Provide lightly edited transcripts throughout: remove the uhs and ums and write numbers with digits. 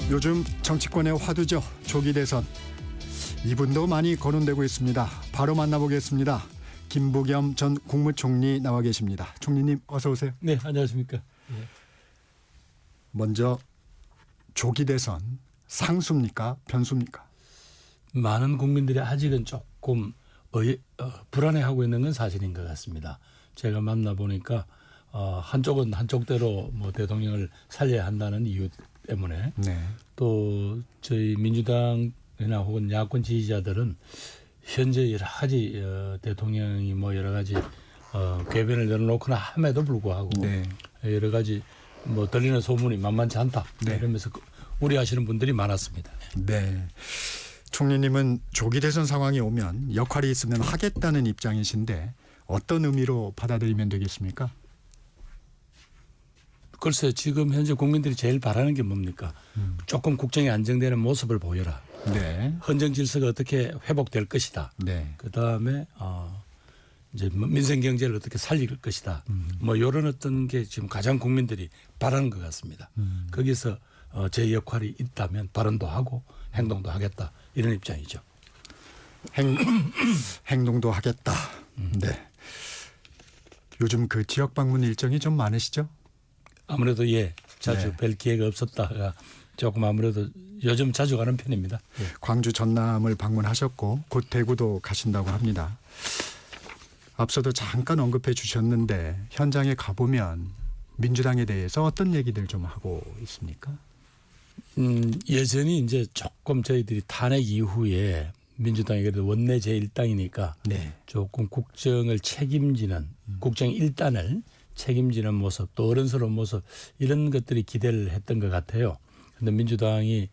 요즘 정치권의 화두죠. 조기 대선. 이분도 많이 거론되고 있습니다. 바로 만나보겠습니다. 김부겸 전 국무총리 나와 계십니다. 총리님 어서 오세요. 네, 안녕하십니까. 먼저 조기 대선 상수입니까? 변수입니까? 많은 국민들이 아직은 조금 불안해하고 있는 건 사실인 것 같습니다. 제가 만나보니까 한쪽은 한쪽대로 뭐 대통령을 살려야 한다는 이유 때문에 네. 또 저희 민주당이나 혹은 야권 지지자들은 현재 여러 가지 대통령이 뭐 여러 가지 궤변을 열어놓거나 함에도 불구하고 네. 여러 가지 뭐 들리는 소문이 만만치 않다 네. 이러면서 우려하시는 분들이 많았습니다. 네. 총리님은 조기 대선 상황이 오면 역할이 있으면 하겠다는 입장이신데 어떤 의미로 받아들이면 되겠습니까? 글쎄 지금 현재 국민들이 제일 바라는 게 뭡니까? 조금 국정이 안정되는 모습을 보여라. 네. 헌정 질서가 어떻게 회복될 것이다. 네. 그 다음에 이제 민생 경제를 어떻게 살릴 것이다. 뭐 이런 어떤 게 지금 가장 국민들이 바라는 것 같습니다. 거기서 제 역할이 있다면 발언도 하고 행동도 하겠다 이런 입장이죠. 행동도 하겠다. 네. 요즘 그 지역 방문 일정이 좀 많으시죠? 아무래도 자주 네. 뵐 기회가 없었다가 조금 아무래도 요즘 자주 가는 편입니다. 광주 전남을 방문하셨고 곧 대구도 가신다고 합니다. 앞서도 잠깐 언급해 주셨는데 현장에 가보면 민주당에 대해서 어떤 얘기들 좀 하고 있습니까? 예전이 이제 조금 저희들이 탄핵 이후에 민주당이 그래도 원내 제1당이니까 네. 조금 국정을 책임지는 국정 일단을 책임지는 모습 또 어른스러운 모습 이런 것들이 기대를 했던 것 같아요. 그런데 민주당이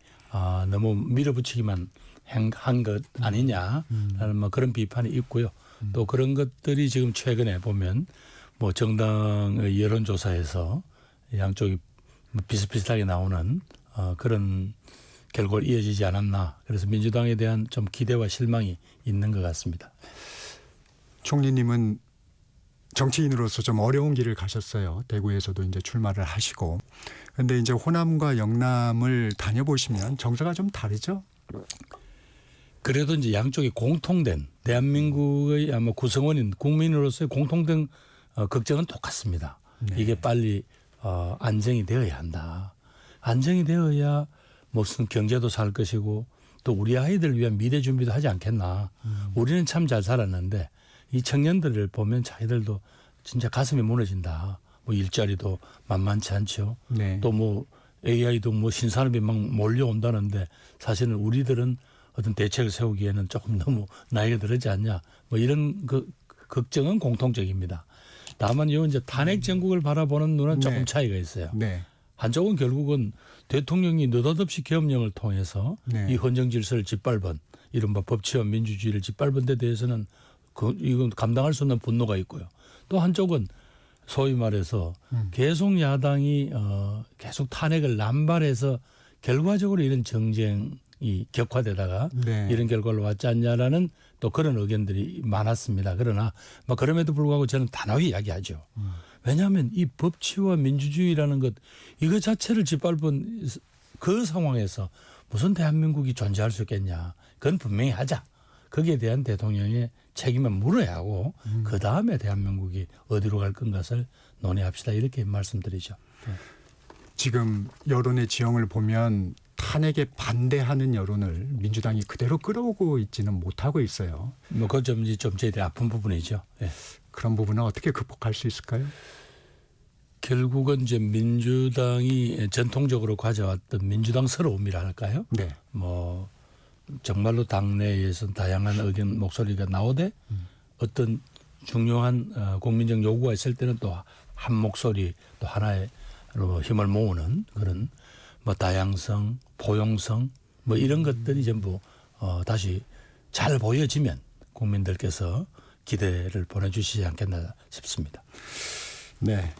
너무 밀어붙이기만 한 것 아니냐라는 뭐 그런 비판이 있고요. 또 그런 것들이 지금 최근에 보면 뭐 정당의 여론조사에서 양쪽이 비슷비슷하게 나오는 그런 결과를 이어지지 않았나. 그래서 민주당에 대한 좀 기대와 실망이 있는 것 같습니다. 총리님은 정치인으로서 좀 어려운 길을 가셨어요. 대구에서도 이제 출마를 하시고. 그런데 이제 호남과 영남을 다녀보시면 정서가 좀 다르죠? 그래도 이제 양쪽이 공통된 대한민국의 아마 구성원인 국민으로서의 공통된 걱정은 똑같습니다. 네. 이게 빨리 안정이 되어야 한다. 안정이 되어야 무슨 경제도 살 것이고 또 우리 아이들 위한 미래 준비도 하지 않겠나. 우리는 참 잘 살았는데 이 청년들을 보면 자기들도 진짜 가슴이 무너진다. 뭐 일자리도 만만치 않죠. 네. 또 뭐 AI도 뭐 신산업이 막 몰려온다는데 사실은 우리들은 어떤 대책을 세우기에는 조금 너무 나이가 들었지 않냐. 뭐 이런 그 걱정은 공통적입니다. 다만 요 이제 탄핵 정국을 바라보는 눈은 조금 네. 차이가 있어요. 네. 한쪽은 결국은 대통령이 느닷없이 계엄령을 통해서 네. 이 헌정 질서를 짓밟은 이른바 법치와 민주주의를 짓밟은 데 대해서는 이건 감당할 수 없는 분노가 있고요. 또 한쪽은 소위 말해서 계속 야당이 계속 탄핵을 남발해서 결과적으로 이런 정쟁이 격화되다가 네. 이런 결과를 왔지 않냐라는 또 그런 의견들이 많았습니다. 그러나 뭐 그럼에도 불구하고 저는 단호히 이야기하죠. 왜냐하면 이 법치와 민주주의라는 것 이거 자체를 짓밟은 그 상황에서 무슨 대한민국이 존재할 수 있겠냐. 그건 분명히 하자. 거기에 대한 대통령의 책임은 물어야 하고 그다음에 대한민국이 어디로 갈 것을 논의합시다. 이렇게 말씀드리죠. 지금 여론의 지형을 보면 탄핵에 반대하는 여론을 민주당이 그대로 끌어오고 있지는 못하고 있어요. 뭐 그건 좀 저희들이 아픈 부분이죠. 예. 그런 부분은 어떻게 극복할 수 있을까요? 결국은 이제 민주당이 전통적으로 가져왔던 민주당스러움이라 할까요? 네. 뭐 정말로 당내에서 다양한 의견 목소리가 나오되 어떤 중요한 국민적 요구가 있을 때는 또 한 목소리 또 하나로 힘을 모으는 그런 뭐 다양성, 포용성 뭐 이런 것들이 전부 다시 잘 보여지면 국민들께서 기대를 보내주시지 않겠나 싶습니다. 네.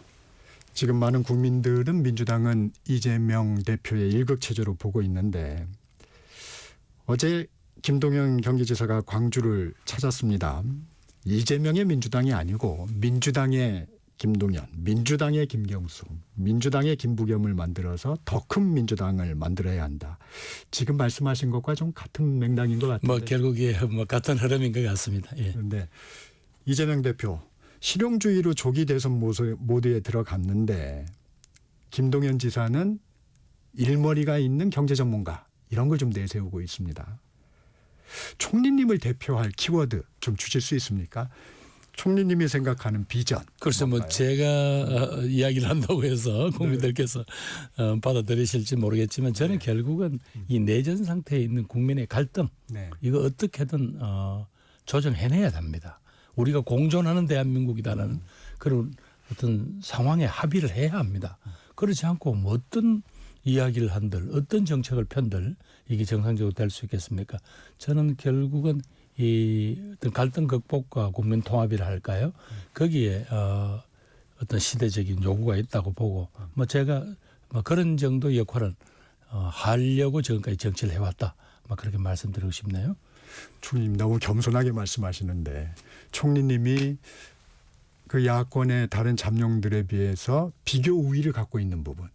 지금 많은 국민들은 민주당은 이재명 대표의 일극체제로 보고 있는데 어제 김동연 경기지사가 광주를 찾았습니다. 이재명의 민주당이 아니고 민주당의 김동연, 민주당의 김경수, 민주당의 김부겸을 만들어서 더 큰 민주당을 만들어야 한다. 지금 말씀하신 것과 좀 같은 맥락인 것 같은데. 뭐 결국에 뭐 같은 흐름인 것 같습니다. 예. 그런데 이재명 대표 실용주의로 조기 대선 모드에 들어갔는데 김동연 지사는 일머리가 있는 경제 전문가 이런 걸 좀 내세우고 있습니다. 총리님을 대표할 키워드 좀 주실 수 있습니까? 총리님이 생각하는 비전. 글쎄 뭐 뭔가요? 제가 이야기를 한다고 해서 국민들께서 받아들이실지 모르겠지만 저는 결국은 이 내전 상태에 있는 국민의 갈등 네. 이거 어떻게든 조정해내야 합니다. 우리가 공존하는 대한민국이다라는 그런 어떤 상황에 합의를 해야 합니다. 그렇지 않고 뭐 어떤 이야기를 한들 어떤 정책을 편들 이게 정상적으로 될 수 있겠습니까? 저는 결국은 이 어떤 갈등 극복과 국민 통합이라 할까요? 거기에 어떤 시대적인 요구가 있다고 보고 뭐 제가 뭐 그런 정도 역할은 하려고 지금까지 정치를 해왔다. 뭐 그렇게 말씀드리고 싶네요. 총리님 너무 겸손하게 말씀하시는데 총리님이 그 야권의 다른 잠룡들에 비해서 비교 우위를 갖고 있는 부분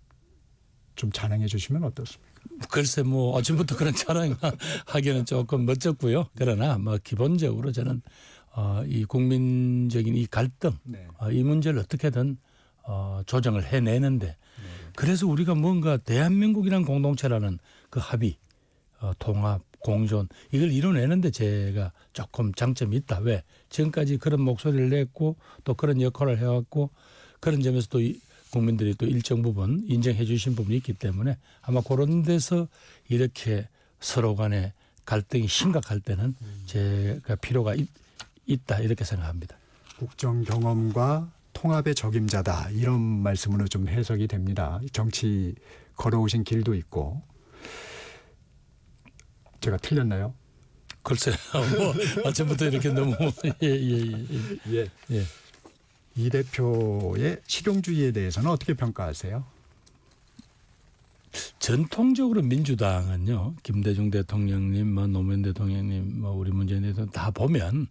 좀 자랑해 주시면 어떻습니까? 글쎄 뭐 아침부터 그런 자랑하기는 조금 멋졌고요. 그러나 뭐 기본적으로 저는 이 국민적인 이 갈등 네. 이 문제를 어떻게든 조정을 해내는데 그래서 우리가 뭔가 대한민국이라는 공동체라는 그 합의 통합 공존 이걸 이뤄내는데 제가 조금 장점이 있다. 왜? 지금까지 그런 목소리를 냈고 또 그런 역할을 해왔고 그런 점에서 또 국민들이 또 일정 부분 인정해 주신 부분이 있기 때문에 아마 그런 데서 이렇게 서로 간에 갈등이 심각할 때는 제가 필요가 있다 이렇게 생각합니다. 국정 경험과 통합의 적임자다 이런 말씀으로 좀 해석이 됩니다. 정치 걸어오신 길도 있고 제가 틀렸나요? 글쎄요. 뭐 아침부터 이렇게 너무 예. 예. 이 대표의 실용주의에 대해서는 어떻게 평가하세요? 전통적으로 민주당은요. 김대중 대통령님, 뭐 노무현 대통령님, 뭐 우리 문재인 대통령 다 보면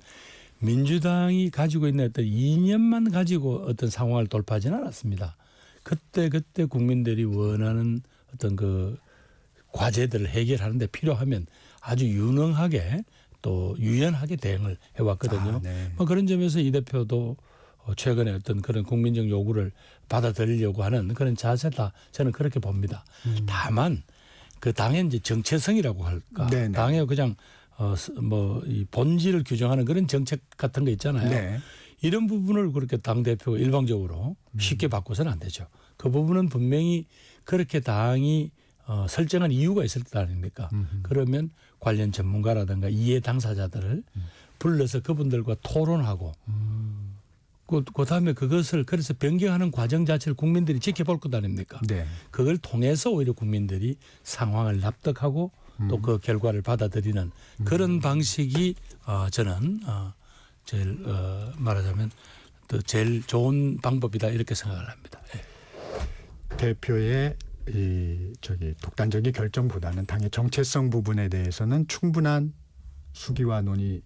민주당이 가지고 있는 어떤 이념만 가지고 어떤 상황을 돌파하지는 않았습니다. 그때 국민들이 원하는 어떤 그 과제들을 해결하는 데 필요하면 아주 유능하게 또 유연하게 대응을 해왔거든요. 네. 뭐 그런 점에서 이 대표도 최근에 어떤 그런 국민적 요구를 받아들이려고 하는 그런 자세다 저는 그렇게 봅니다. 다만 그 당의 이제 정체성이라고 할까, 네네. 당의 그냥 뭐 이 본질을 규정하는 그런 정책 같은 거 있잖아요. 네. 이런 부분을 그렇게 당 대표가 일방적으로 쉽게 바꿔서는 안 되죠. 그 부분은 분명히 그렇게 당이 설정한 이유가 있을 것 아닙니까? 그러면 관련 전문가라든가 이해 당사자들을 불러서 그분들과 토론하고 그다음에 그것을 그래서 변경하는 과정 자체를 국민들이 지켜볼 것 아닙니까? 네. 그걸 통해서 오히려 국민들이 상황을 납득하고 또 그 결과를 받아들이는 그런 방식이 저는 제일 말하자면 또 제일 좋은 방법이다 이렇게 생각을 합니다. 예. 대표의 이 독단적인 결정보다는 당의 정체성 부분에 대해서는 충분한 수기와 논의,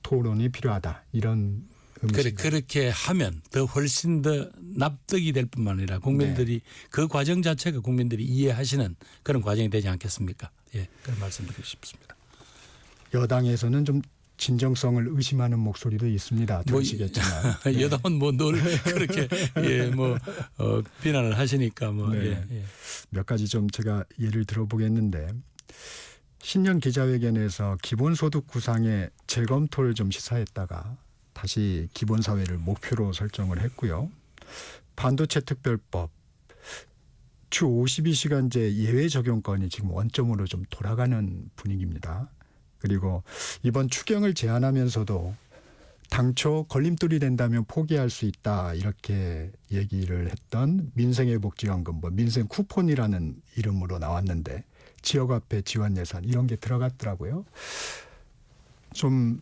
토론이 필요하다 이런 의미입니다. 그렇게 하면 더 훨씬 더 납득이 될 뿐만 아니라 국민들이 그 과정 자체가 국민들이 이해하시는 그런 과정이 되지 않겠습니까? 예, 그런 말씀드리고 싶습니다. 여당에서는 좀 진정성을 의심하는 목소리도 있습니다. 들으시겠지만 여당은 뭐 늘 그렇게 비난을 하시니까 네. 몇 가지 좀 제가 예를 들어보겠는데 신년 기자회견에서 기본소득 구상의 재검토를 좀 시사했다가 다시 기본사회를 목표로 설정을 했고요. 반도체 특별법 주 52시간제 예외 적용권이 지금 원점으로 좀 돌아가는 분위기입니다. 그리고 이번 추경을 제안하면서도 당초 걸림돌이 된다면 포기할 수 있다 이렇게 얘기를 했던 민생회복지원금 민생 쿠폰이라는 이름으로 나왔는데 지역화폐 지원 예산 이런 게 들어갔더라고요. 좀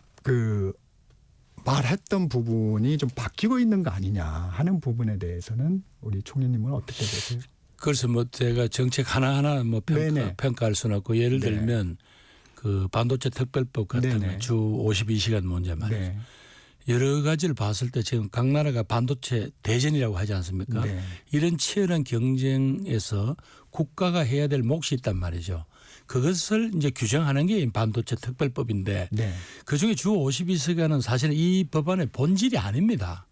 말했던 부분이 좀 바뀌고 있는 거 아니냐 하는 부분에 대해서는 우리 총리님은 어떻게 보세요? 그래서 제가 정책 하나하나 평가할 수는 없고 예를 들면 그 반도체 특별법 같은 거 주 52시간 문제 말이죠. 네. 여러 가지를 봤을 때 지금 각 나라가 반도체 대전이라고 하지 않습니까? 네. 이런 치열한 경쟁에서 국가가 해야 될 몫이 있단 말이죠. 그것을 이제 규정하는 게 반도체 특별법인데 네. 그중에 주 52시간은 사실은 이 법안의 본질이 아닙니다.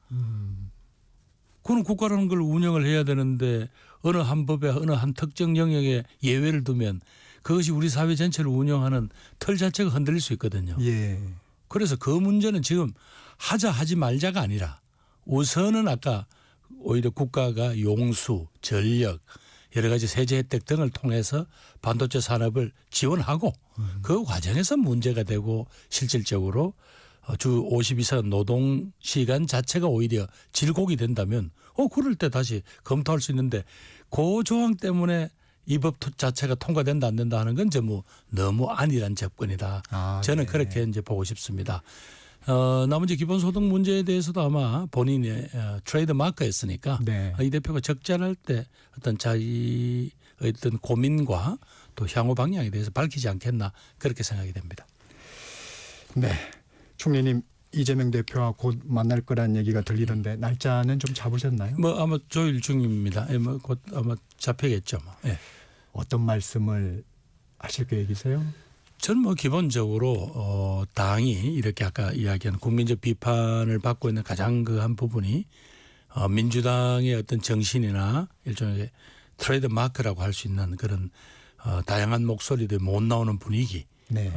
그건 국가라는 걸 운영을 해야 되는데 어느 한 법에 어느 한 특정 영역에 예외를 두면 그것이 우리 사회 전체를 운영하는 틀 자체가 흔들릴 수 있거든요. 예. 그래서 그 문제는 지금 하지 말자가 아니라 우선은 아까 오히려 국가가 용수, 전력, 여러 가지 세제 혜택 등을 통해서 반도체 산업을 지원하고 그 과정에서 문제가 되고 실질적으로 주 52시간 노동 시간 자체가 오히려 질곡이 된다면 그럴 때 다시 검토할 수 있는데 그 조항 때문에 이 법 자체가 통과된다 안 된다 하는 건 뭐 너무 안일한 접근이다. 저는 네. 그렇게 이제 보고 싶습니다. 나머지 기본소득 문제에 대해서도 아마 본인의 트레이드 마크였으니까 네. 이 대표가 적절할 때 어떤 자기의 어떤 고민과 또 향후 방향에 대해서 밝히지 않겠나 그렇게 생각이 됩니다. 네. 총리님 이재명 대표와 곧 만날 거란 얘기가 들리던데 날짜는 좀 잡으셨나요? 뭐 아마 조율 중입니다. 뭐 곧 아마 잡히겠죠. 뭐. 예. 어떤 말씀을 하실 계획이세요? 저는 뭐 기본적으로 당이 이렇게 아까 이야기한 국민적 비판을 받고 있는 가장 그 한 부분이 민주당의 어떤 정신이나 일종의 트레이드 마크라고 할 수 있는 그런 다양한 목소리들 못 나오는 분위기, 네.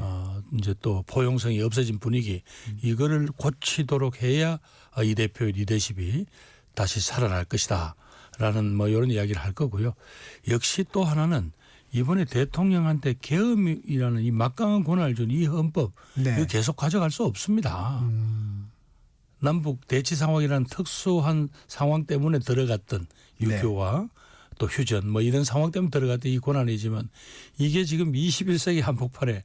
이제 또 포용성이 없어진 분위기 이거를 고치도록 해야 이 대표의 리더십이 다시 살아날 것이다라는 뭐 이런 이야기를 할 거고요. 역시 또 하나는 이번에 대통령한테 계엄이라는 이 막강한 권한을 준 이 헌법 네. 이거 계속 가져갈 수 없습니다. 남북 대치 상황이라는 특수한 상황 때문에 들어갔던 유교와 또 휴전 뭐 이런 상황 때문에 들어갔던 이 권한이지만 이게 지금 21세기 한복판에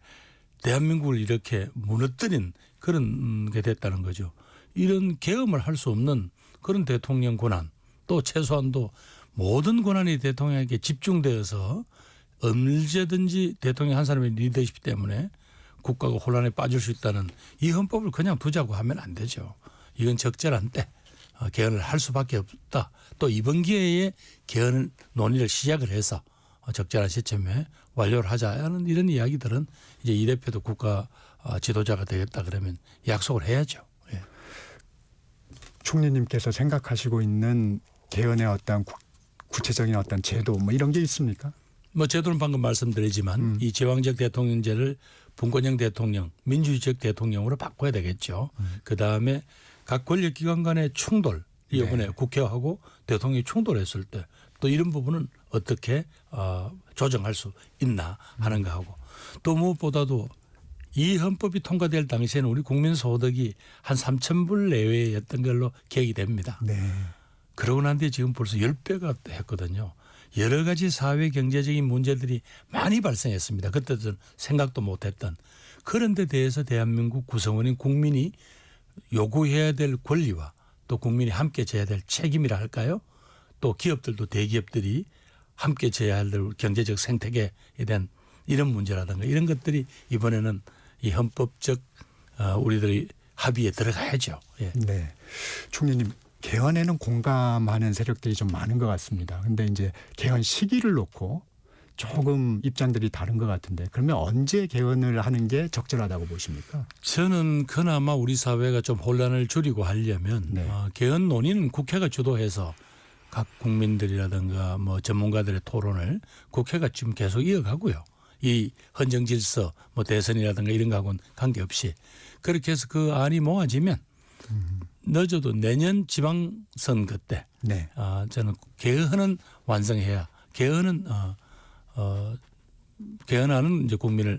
대한민국을 이렇게 무너뜨린 그런 게 됐다는 거죠. 이런 계엄을 할 수 없는 그런 대통령 권한 또 최소한도 모든 권한이 대통령에게 집중되어서 언제든지 대통령 한 사람의 리더십 때문에 국가가 혼란에 빠질 수 있다는 이 헌법을 그냥 두자고 하면 안 되죠. 이건 적절한 때 개헌을 할 수밖에 없다. 또 이번 기회에 개헌 논의를 시작을 해서 적절한 시점에 완료를 하자는 이런 이야기들은 이제 이 대표도 국가 지도자가 되겠다 그러면 약속을 해야죠. 예. 총리님께서 생각하시고 있는 개헌의 어떤 구체적인 어떤 제도 뭐 이런 게 있습니까? 뭐 제도는 방금 말씀드리지만 이 제왕적 대통령제를 분권형 대통령, 민주주의적 대통령으로 바꿔야 되겠죠. 그다음에 각 권력기관 간의 충돌, 이번에 국회하고 대통령이 충돌했을 때 또 이런 부분은 어떻게 조정할 수 있나 하는 거하고 또 무엇보다도 이 헌법이 통과될 당시에는 우리 국민 소득이 한 3,000불 내외였던 걸로 계획이 됩니다. 네. 그러고 난 뒤에 지금 벌써 10배가 했거든요. 여러 가지 사회 경제적인 문제들이 많이 발생했습니다. 그때는 생각도 못했던. 그런 데 대해서 대한민국 구성원인 국민이 요구해야 될 권리와 또 국민이 함께 져야 될 책임이라 할까요? 또 기업들도 대기업들이 함께 져야 할 경제적 생태계에 대한 이런 문제라든가 이런 것들이 이번에는 이 헌법적 우리들의 합의에 들어가야죠. 예. 네. 총리님 개헌에는 공감하는 세력들이 좀 많은 것 같습니다. 그런데 이제 개헌 시기를 놓고 조금 입장들이 다른 것 같은데 그러면 언제 개헌을 하는 게 적절하다고 보십니까? 저는 그나마 우리 사회가 좀 혼란을 줄이고 하려면 개헌 논의는 국회가 주도해서 각 국민들이라든가 뭐 전문가들의 토론을 국회가 지금 계속 이어가고요. 이 헌정 질서 뭐 대선이라든가 이런 거하고는 관계없이 그렇게 해서 그 안이 모아지면 늦어도 내년 지방선거 때 저는 개헌은 완성해야 개헌은 개헌안은 이제 국민의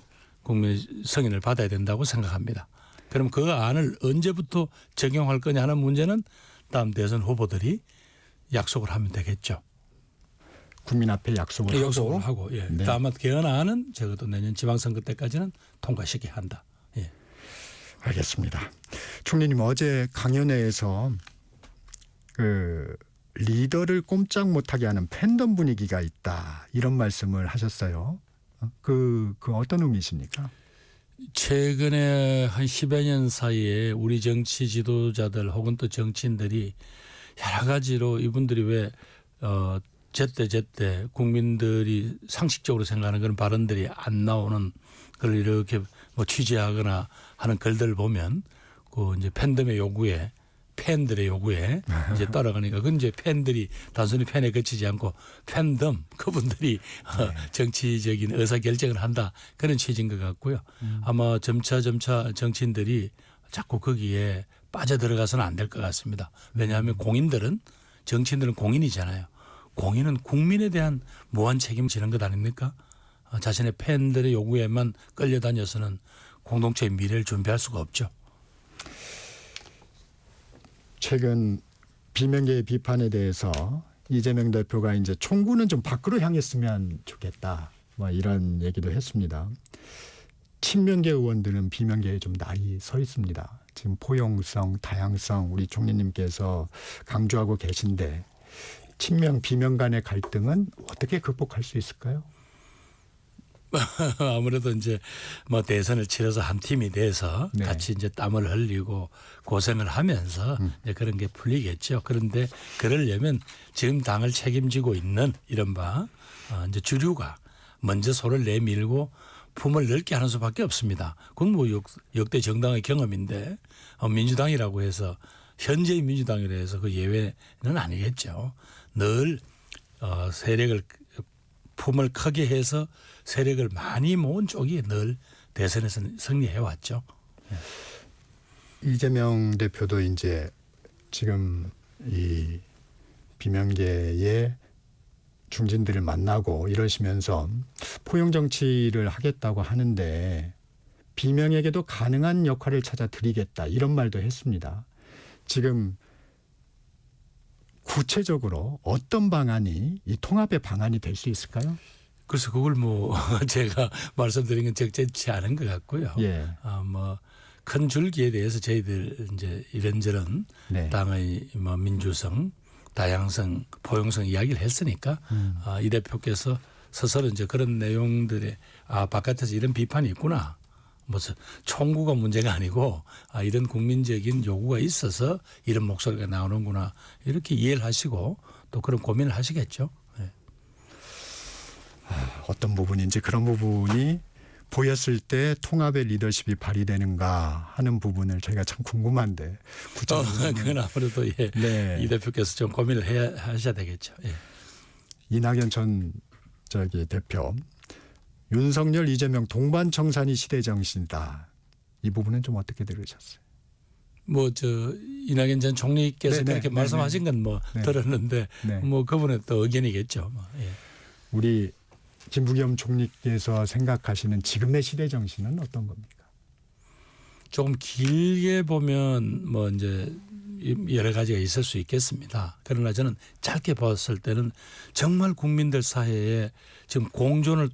승인을 받아야 된다고 생각합니다. 그럼 그 안을 언제부터 적용할 거냐 하는 문제는 다음 대선 후보들이 약속을 하면 되겠죠. 국민 앞에 약속을 하고 예. 다만 개헌안은 적어도 내년 지방선거 때까지는 통과시켜야 한다. 예. 알겠습니다. 총리님 어제 강연회에서 그 리더를 꼼짝 못하게 하는 팬덤 분위기가 있다 이런 말씀을 하셨어요. 그 어떤 의미십니까? 최근에 한 10여 년 사이에 우리 정치 지도자들 혹은 또 정치인들이 여러 가지로 이분들이 왜 제때 국민들이 상식적으로 생각하는 그런 발언들이 안 나오는 걸 이렇게 뭐 취재하거나 하는 글들을 보면 그 이제 팬들의 요구에 이제 따라가니까 그건 이제 팬들이 단순히 팬에 그치지 않고 팬덤 그분들이 정치적인 의사 결정을 한다 그런 취지인 것 같고요. 아마 점차 정치인들이 자꾸 거기에 빠져들어가서는 안 될 것 같습니다. 왜냐하면 정치인들은 공인이잖아요. 공인은 국민에 대한 무한 책임을 지는 것 아닙니까? 자신의 팬들의 요구에만 끌려다녀서는 공동체의 미래를 준비할 수가 없죠. 최근 비명계의 비판에 대해서 이재명 대표가 이제 총구는 좀 밖으로 향했으면 좋겠다. 뭐 이런 얘기도 했습니다. 친명계 의원들은 비명계에 좀 나이 서 있습니다. 지금 포용성, 다양성 우리 총리님께서 강조하고 계신데 친명, 비명 간의 갈등은 어떻게 극복할 수 있을까요? 아무래도 이제 뭐 대선을 치러서 한 팀이 돼서 네. 같이 이제 땀을 흘리고 고생을 하면서 이제 그런 게 풀리겠죠. 그런데 그러려면 지금 당을 책임지고 있는 이른바 이제 주류가 먼저 손을 내밀고 품을 넓게 하는 수밖에 없습니다. 그건 뭐 역대 정당의 경험인데 민주당이라고 해서 현재의 민주당이라 해서 그 예외는 아니겠죠. 늘 세력을 품을 크게 해서 세력을 많이 모은 쪽이 늘 대선에서 승리해 왔죠. 이재명 대표도 이제 지금 이 비명계의 중진들을 만나고 이러시면서 포용 정치를 하겠다고 하는데 비명에게도 가능한 역할을 찾아 드리겠다 이런 말도 했습니다. 지금 구체적으로 어떤 방안이 이 통합의 방안이 될 수 있을까요? 그래서 그걸 뭐 제가 말씀드린 건 적절치 않은 것 같고요. 예. 뭐 큰 줄기에 대해서 저희들 이제 이런저런 네. 당의 뭐 민주성, 다양성, 포용성 이야기를 했으니까 이 대표께서 스스로 이제 그런 내용들에 바깥에서 이런 비판이 있구나. 무슨 총구가 문제가 아니고 이런 국민적인 요구가 있어서 이런 목소리가 나오는구나 이렇게 이해를 하시고 또 그런 고민을 하시겠죠. 네. 어떤 부분인지 그런 부분이 보였을 때 통합의 리더십이 발휘되는가 하는 부분을 저희가 참 궁금한데 구체적으로 그건 아무래도 예. 네. 이 대표께서 좀 고민을 하셔야 되겠죠. 예. 이낙연 전 대표 윤석열 이재명 동반 청산이 시대 정신이다. 이 부분은 좀 어떻게 들으셨어요? 뭐 이낙연 전 총리께서 네네, 그렇게 네네. 말씀하신 건 뭐 네. 들었는데 네. 뭐 그분의 또 의견이겠죠. 뭐. 예. 우리 김부겸 총리께서 생각하시는 지금의 시대 정신은 어떤 겁니까? 조금 길게 보면 뭐 이제 여러 가지가 있을 수 있겠습니다. 그러나 저는 짧게 봤을 때는 정말 국민들 사이에 지금 공존을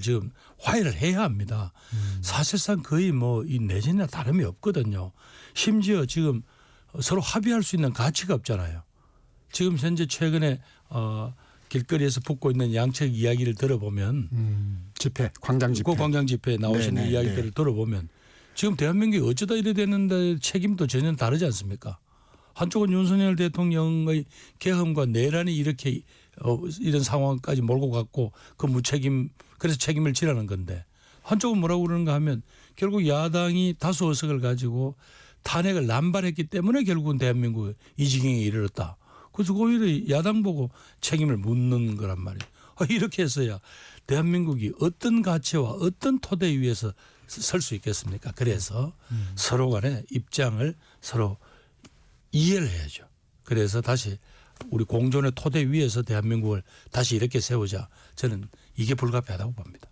지금 화해를 해야 합니다. 사실상 거의 뭐 이 내전이나 다름이 없거든요. 심지어 지금 서로 합의할 수 있는 가치가 없잖아요. 지금 현재 최근에 길거리에서 붙고 있는 양측 이야기를 들어보면 집회, 광장 집회. 그 광장 집회에 나오시는 네네, 이야기들을 네. 들어보면 지금 대한민국이 어쩌다 이래 됐는데 책임도 전혀 다르지 않습니까? 한쪽은 윤석열 대통령의 계엄과 내란이 이렇게 이런 상황까지 몰고 갔고 그 무책임 그래서 책임을 지라는 건데 한쪽은 뭐라고 그러는가 하면 결국 야당이 다수 의석을 가지고 탄핵을 남발했기 때문에 결국은 대한민국이 이 지경에 이르렀다. 그래서 오히려 야당 보고 책임을 묻는 거란 말이에요. 이렇게 해서야 대한민국이 어떤 가치와 어떤 토대 위에서 설 수 있겠습니까? 그래서 서로 간의 입장을 서로 이해를 해야죠. 그래서 다시 우리 공존의 토대 위에서 대한민국을 다시 이렇게 세우자. 저는 이게 불가피하다고 봅니다.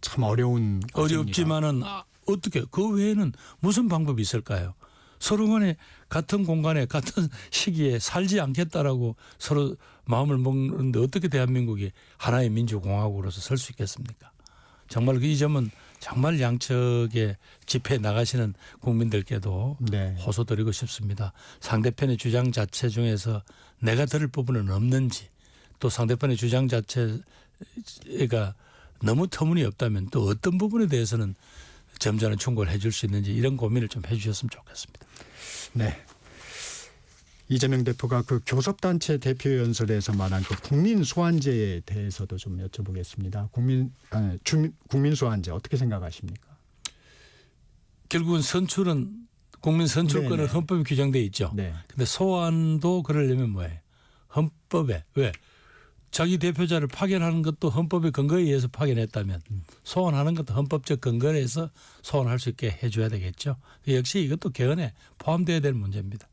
참 어려운 과정이다. 어렵지만은 어떻게 그 외에는 무슨 방법이 있을까요? 서로 간에 같은 공간에 같은 시기에 살지 않겠다라고 서로 마음을 먹는데 어떻게 대한민국이 하나의 민주공화국으로서 설 수 있겠습니까? 정말 이 점은 정말 양측에 집회에 나가시는 국민들께도 네. 호소드리고 싶습니다. 상대편의 주장 자체 중에서 내가 들을 부분은 없는지 또 상대편의 주장 자체가 너무 터무니없다면 또 어떤 부분에 대해서는 점잖은 충고를 해줄 수 있는지 이런 고민을 좀 해주셨으면 좋겠습니다. 네. 이재명 대표가 그 교섭단체 대표 연설에서 말한 그 국민 소환제에 대해서도 좀 여쭤보겠습니다. 국민 소환제 어떻게 생각하십니까? 결국은 선출은 국민 선출권은 네네. 헌법에 규정돼 있죠. 네. 근데 소환도 그러려면 뭐예요? 헌법에 왜 자기 대표자를 파견하는 것도 헌법의 근거에 의해서 파견했다면 소환하는 것도 헌법적 근거에 의해서 소환할 수 있게 해줘야 되겠죠. 역시 이것도 개헌에 포함돼야 될 문제입니다.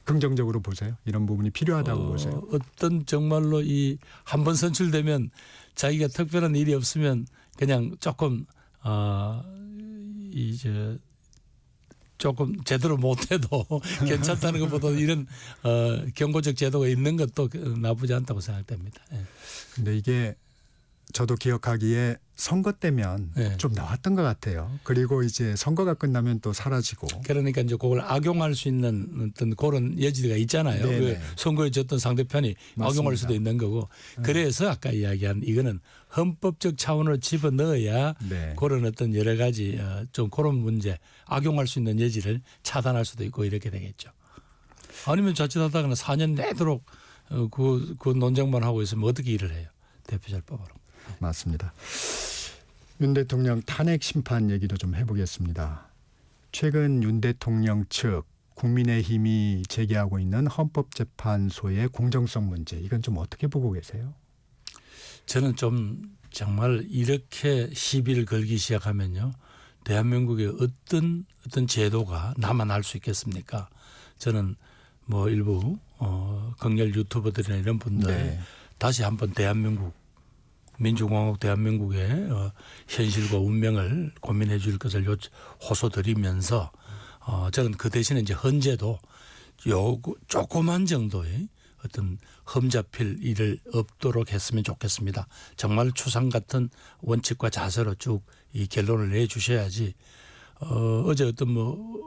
긍정적으로 보세요. 이런 부분이 필요하다고 보세요. 어떤 정말로 이 한 번 선출되면 자기가 특별한 일이 없으면 그냥 조금 이제 조금 제대로 못해도 괜찮다는 것보다 이런 경고적 제도가 있는 것도 나쁘지 않다고 생각됩니다. 예. 근데 이게 저도 기억하기에 선거 때면 네. 좀 나왔던 것 같아요. 그리고 이제 선거가 끝나면 또 사라지고. 그러니까 이제 그걸 악용할 수 있는 어떤 그런 여지가 있잖아요. 네네. 그 선거에 졌던 상대편이 맞습니다. 악용할 수도 있는 거고. 그래서 아까 이야기한 이거는 헌법적 차원으로 집어넣어야 네. 그런 어떤 여러 가지 좀 그런 문제 악용할 수 있는 여지를 차단할 수도 있고 이렇게 되겠죠. 아니면 자칫하다가는 4년 내도록 그 논쟁만 하고 있으면 어떻게 일을 해요. 대표자를 뽑아라. 맞습니다. 윤 대통령 탄핵 심판 얘기도 좀 해보겠습니다. 최근 윤 대통령 측 국민의힘이 제기하고 있는 헌법재판소의 공정성 문제 이건 좀 어떻게 보고 계세요? 저는 좀 정말 이렇게 시비를 걸기 시작하면요. 대한민국의 어떤 제도가 나만 알 수 있겠습니까? 저는 뭐 일부 극렬 유튜버들이나 이런 분들 네. 다시 한번 대한민국 민주공화국 대한민국의 현실과 운명을 고민해 줄 것을 호소드리면서 저는 그 대신에 이제 헌재도 조그만 정도의 어떤 흠잡힐 일을 없도록 했으면 좋겠습니다. 정말 추상 같은 원칙과 자세로 쭉 이 결론을 내주셔야지. 어제 어떤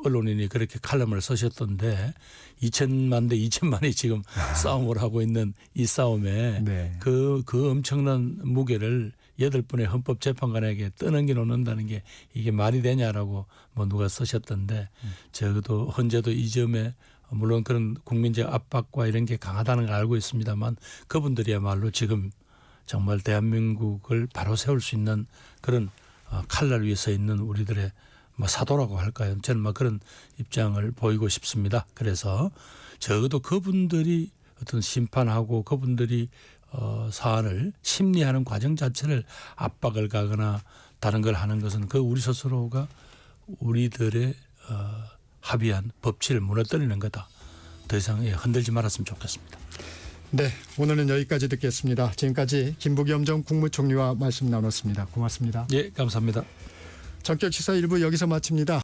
언론인이 그렇게 칼럼을 쓰셨던데 2천만 대 2천만이 지금 싸움을 하고 있는 이 싸움에 네. 그 엄청난 무게를 8분의 헌법재판관에게 떠넘겨 놓는다는 게 이게 말이 되냐라고 누가 쓰셨던데 적어도 헌재도 이 점에 물론 그런 국민적 압박과 이런 게 강하다는 걸 알고 있습니다만 그분들이야말로 지금 정말 대한민국을 바로 세울 수 있는 그런 칼날 위에 서 있는 우리들의 사도라고 할까요? 저는 그런 입장을 보이고 싶습니다. 그래서 적어도 그분들이 어떤 심판하고 그분들이 사안을 심리하는 과정 자체를 압박을 가거나 다른 걸 하는 것은 그 우리 스스로가 우리들의 합의한 법치를 무너뜨리는 거다. 더 이상 흔들지 말았으면 좋겠습니다. 네, 오늘은 여기까지 듣겠습니다. 지금까지 김부겸 전 국무총리와 말씀 나눴습니다. 고맙습니다. 예, 감사합니다. 전격 시사 1부 여기서 마칩니다.